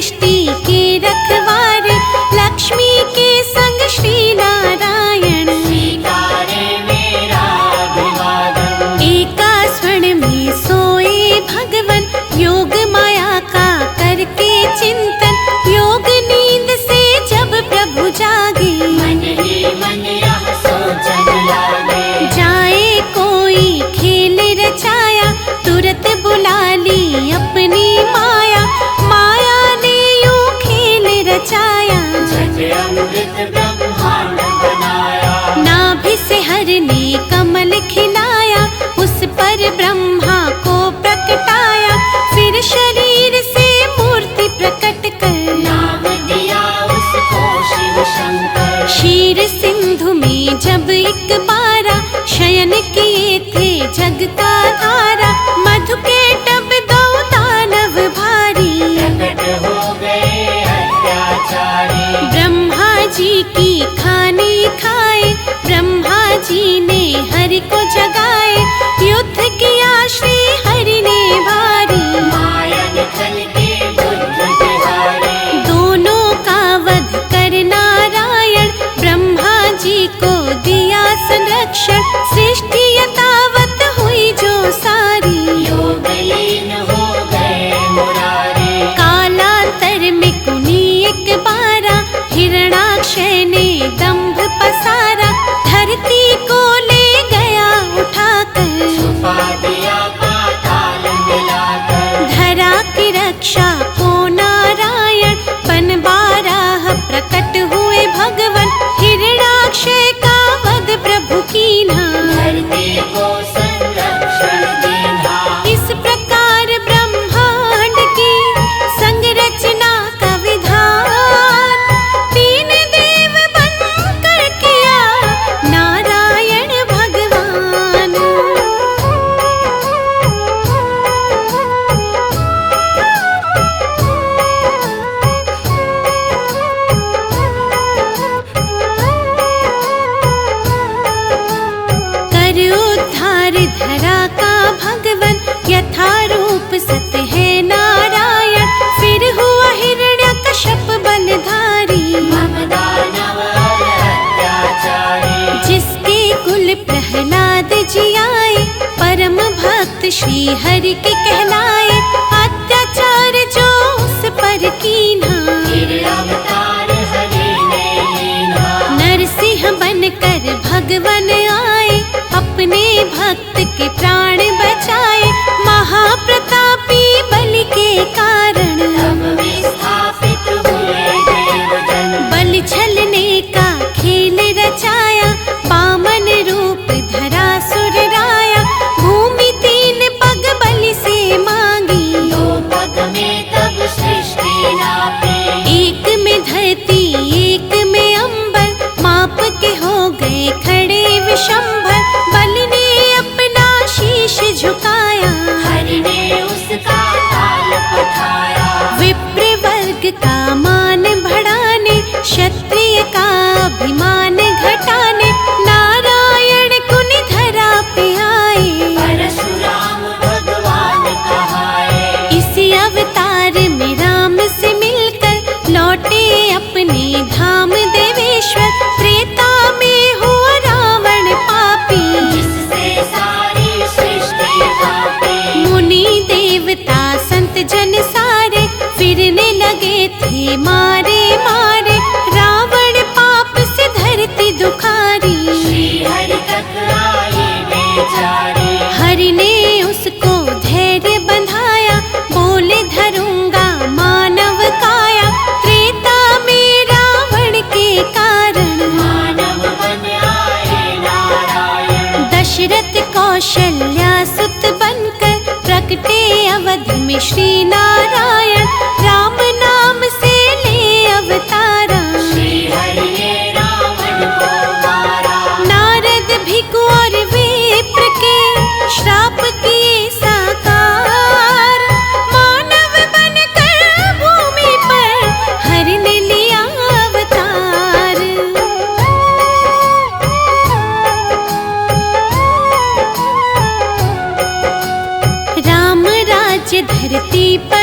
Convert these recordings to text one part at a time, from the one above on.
सृष्टि के रखवारे, लक्ष्मी के संग श्री नारायण। स्वीकारे मेरा अभिवादन। एका स्वर्ण में सोए भगवन, योग माया का करके चिंतन। योग नींद से जब प्रभु जागे, मन ही मन यह सोचन लागे। जाए कोई खेल रचाया, तुरत बुला ली अपनी माया। माया ने यूं खेल रचाया, जग अमृत ब्रह्मांड बनाया। नाभि से हर ने कमल खिलाया, उस पर ब्रह्मा को प्रकटाया। फिर शरीर से मूर्ति प्रकट कर, नाम दिया उसको शिव शंकर। क्षीर सिंधु में जब एक बारा, शयन किए थे जग का धारा। मधु के टब दो दानव भारी, प्रकट हो गए अत्याचारी। ब्रह्मा जी की खानी खाए, ब्रह्मा जी ने हरि को जगाए। युद्ध किया श्री हरि ने भारी, माया निकल के बुद्ध बिहारी। दोनों का वध कर नारायण, ब्रह्मा जी को दिया संरक्षण। सृष्टि यथावत हुई जो सारी, योग लीन हो गए मुरारी। कालांतर में कुनी एक बारा, हिरणाक्षय ने दंभ पसारा। धरती को ले गया उठाकर, छुपा दिया पाताल मिलाकर। धरा की रक्षा को नारायण, बन बारह प्रकट हुए भगवन। हिरणाक्षय का वध प्रभु कीन्हा, धरती को संरक्षण दीना। इस प्रकार ब्रह्मांड की संरचना का विधान, तीन देव बनकर किया नारायण भगवान। कर उद्धार धरा का भगवन, यथा रूप सत है नारायण। फिर हुआ हिरण्यकश्यप बलधारी, मम दानव अत्याचारी। जिसके कुल प्रहलाद जी आए, परम भक्त श्री हरि के कहलाए। अत्याचार जो उस पर कीन्हा, फिर अवतार हरि ने लीना। नरसिंह बनकर भगवन आए, अपने भक्त के प्राण बचाए। महाप्रतापी बलि के कारण, तब विस्थापित हुए देवजन। बलि छलने का खेल रचाया, वामन रूप धरा सुर राया। भूमि तीन पग बलि से मांगी, दो पग में तब सृष्टि नापी। एक में धरती एक में अंबर, माप के हो गए खड़े विशंभर। बलि ने अपना शीश झुकाया, हरि ने उसका ताल पठाया। विप्र वर्ग का मान बढ़ाने, क्षत्रिय का अभिमान घटाने। नारायण कुनि धरा पे आए, परशुराम भगवान कहाए। इसी अवतार में राम से मिलकर लौटे अपने धाम देवेश्वर। त्रेता में हुआ रावण पापी, जिससे सारी सृष्टि कांपी। मुनि देवता संत जन सारे, फिरने लगे थे मारे मारे। रावण पाप से धरती दुखारी, श्री हरि तक आई बेचारी। हरि ने उसको धैर्य बंधाया, बोले धरूंगा मानव काया। त्रेता में रावण के कारण, मानव बन आए नारायण। दशरथ कौशल्या सुत बनकर, प्रकटे अवध में श्री नारायण। राम नाम से ले अवतारा, श्री हरि ने रावण को मारा। नारद भिखु और विप्र के श्राप किए साकार। मानव बनकर भूमि पर हरि ने लिया अवतार। राम राज्य धरती पर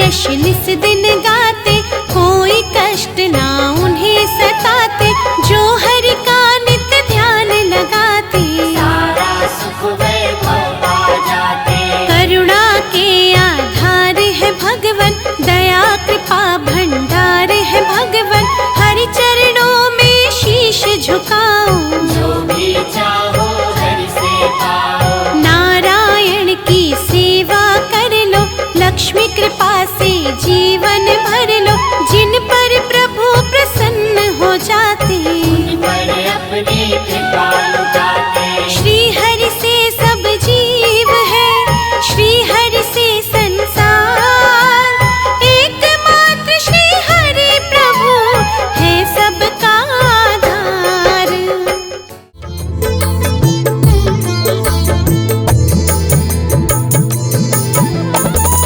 यश निस दिन गाते, कोई कष्ट ना उन्हें सताते, जो हरि का नित्य ध्यान लगाते। सारा सुख वैभव पा जाते। करुणा के आधार है भगवन, दया कृपा भंडार है भगवन, हरि चरणों में शीश झुकाओ। जो भी चाहो हरि से पाओ। नारायण की सेवा कर लो, लक्ष्मी कृपा से जीवन भर लो, जिन पर प्रभु प्रसन्न हो जाते। उन पर अपनी कृपा लुटाते। श्री हरि से सब जीव है, श्री हरि से संसार, एकमात्र श्री हरि प्रभु है सबका आधार।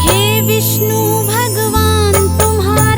हे विष्णु भगवान तुम्हारा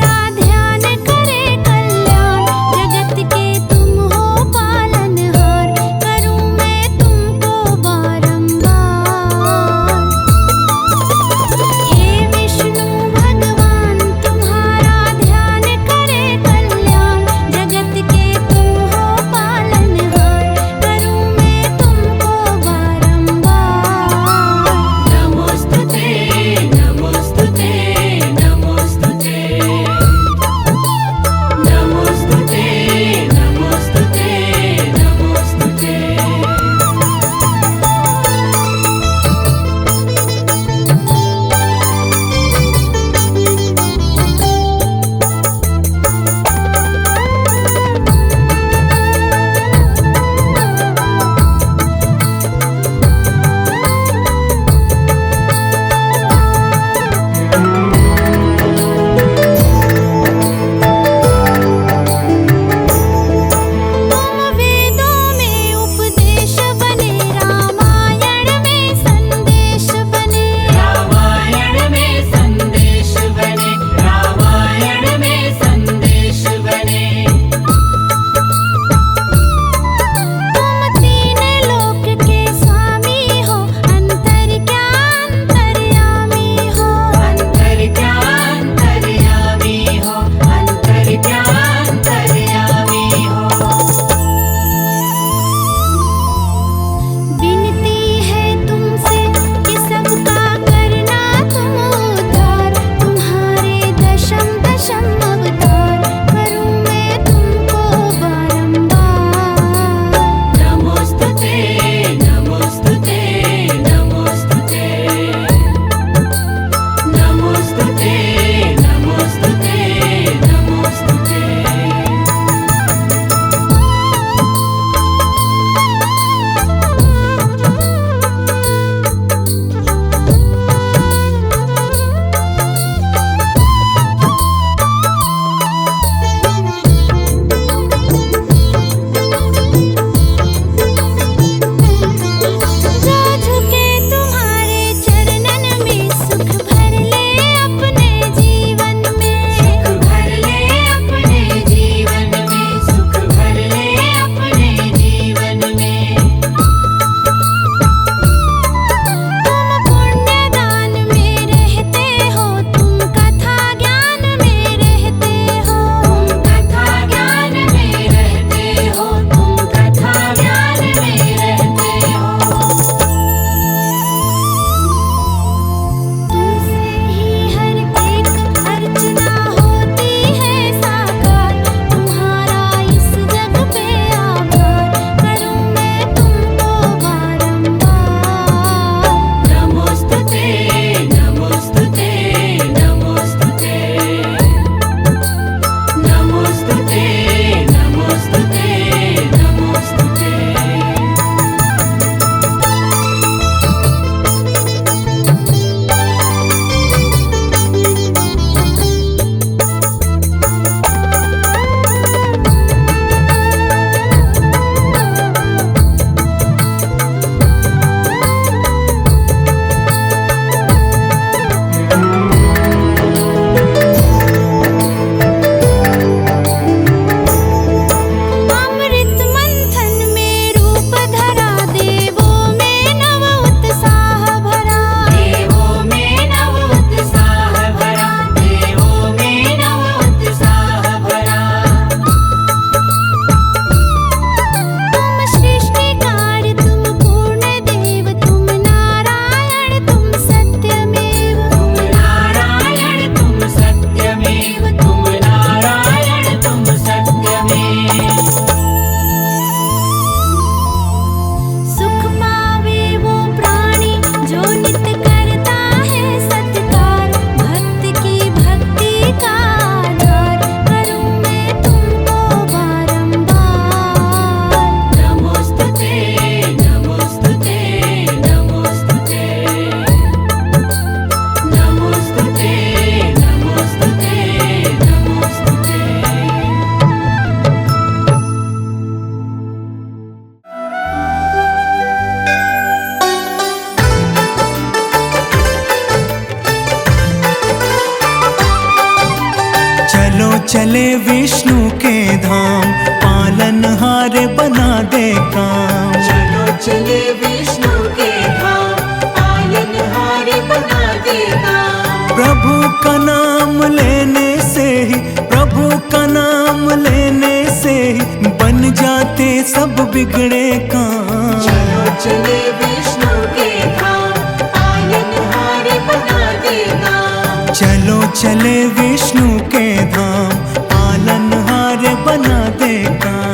चले विष्णु के धाम, पालनहारे बना दे काम। चलो चले विष्णु के धाम, पालनहारे बना दे काम। प्रभु का नाम लेने से ही, प्रभु का नाम लेने से ही बन जाते सब बिगड़े काम। चलो चले विष्णु के धाम, पालनहारे बना दे काम। चलो चले विष्णु के धाम, पालनहारे बना दे काम।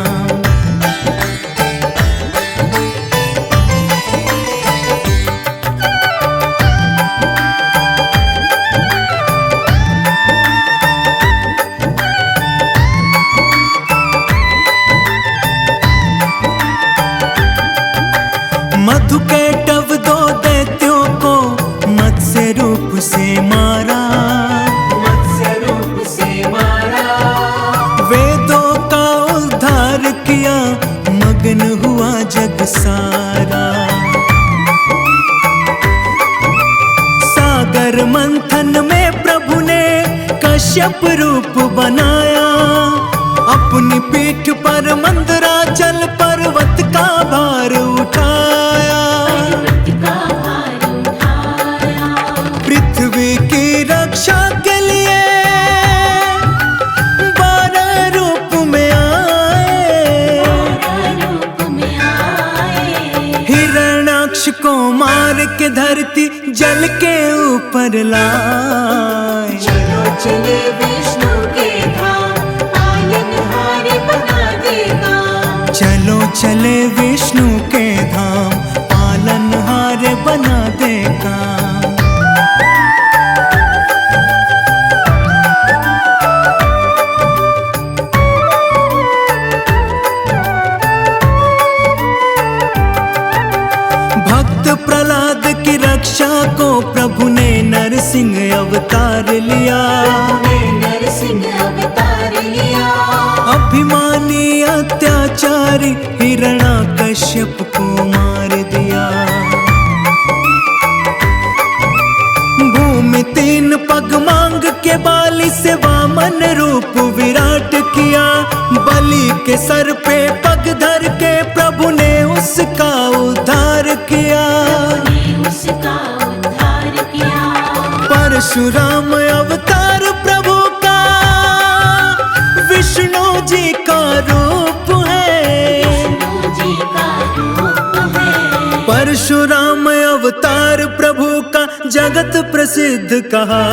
मधु के टव दो दैत्यों को मत्स्य रूप से मारा, मत्स्य रूप से मारा। वेदों का उद्धार किया, मगन हुआ जग सारा। सागर मंथन में प्रभु ने कश्यप रूप बनाया, अपनी पीठ पर मंदराचल पर्वत का भार उठाया। पर्वत का भार उठाया। पृथ्वी की रक्षा के लिए 12 रूप में आए, 12 रूप में आए। हिरण्याक्ष को मार के धरती जल के ऊपर लाए। चलो चले विष्णु के धाम, पालनहारे बना दे काम। चलो चले विष्णु के धाम, पालनहारे बना दे काम। भक्त प्रहलाद की रक्षा को प्रभु ने नरसिंह अवतार लिया। ने नरसिंह अवतार लिया। अभिमानी अत्याचारी हिरण्याकश्यप को मार दिया। भूमि 3 पग मांग के बाली से वामन रूप विराट किया। बलि के सर पे पग धर के प्रभु ने उसका उद्धार किया। ने उसका उद्धार किया। परशुराम अवतार प्रभु का विष्णु जी का रूप है। विष्णु जी का रूप है। परशुराम अवतार प्रभु का जगत प्रसिद्ध कहा।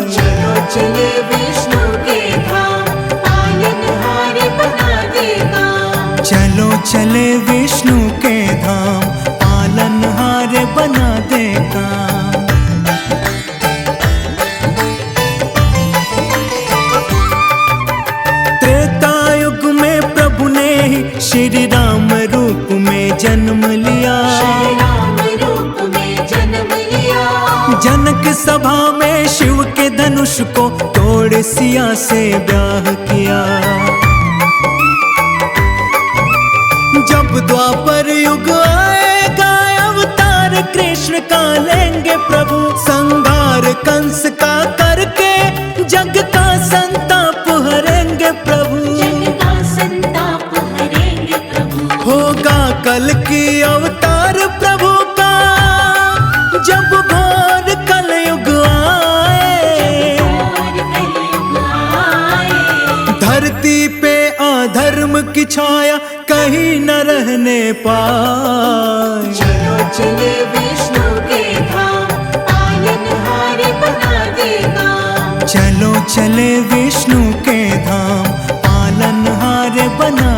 चलो चले विष्णु के धाम, पालनहारे बना दे काम। चलो चले विष्णु के धाम, पालनहारे बना दे काम। त्रेता युग में प्रभु ने ही श्री राम रूप में जन्म लिया। श्री राम रूप में जन्म लिया। जनक सभा में शिव के धनुष को तोड़ सिया से ब्याह किया। जब द्वापर युग आएगा अवतार कृष्ण का लेंगे प्रभु। संहार कंस का करके जग का संताप हरेंगे प्रभु। जग का संताप हरेंगे प्रभु। होगा कल की अवतार प्रभु का, जब घोर कलयुग आए। और कलयुग आए। धरती पे अधर्म की छाया कहीं न रहने पाए। चलो चले विष्णु के धाम, पालनहारे बना दे काम। चलो चले विष्णु के धाम, पालनहारे बना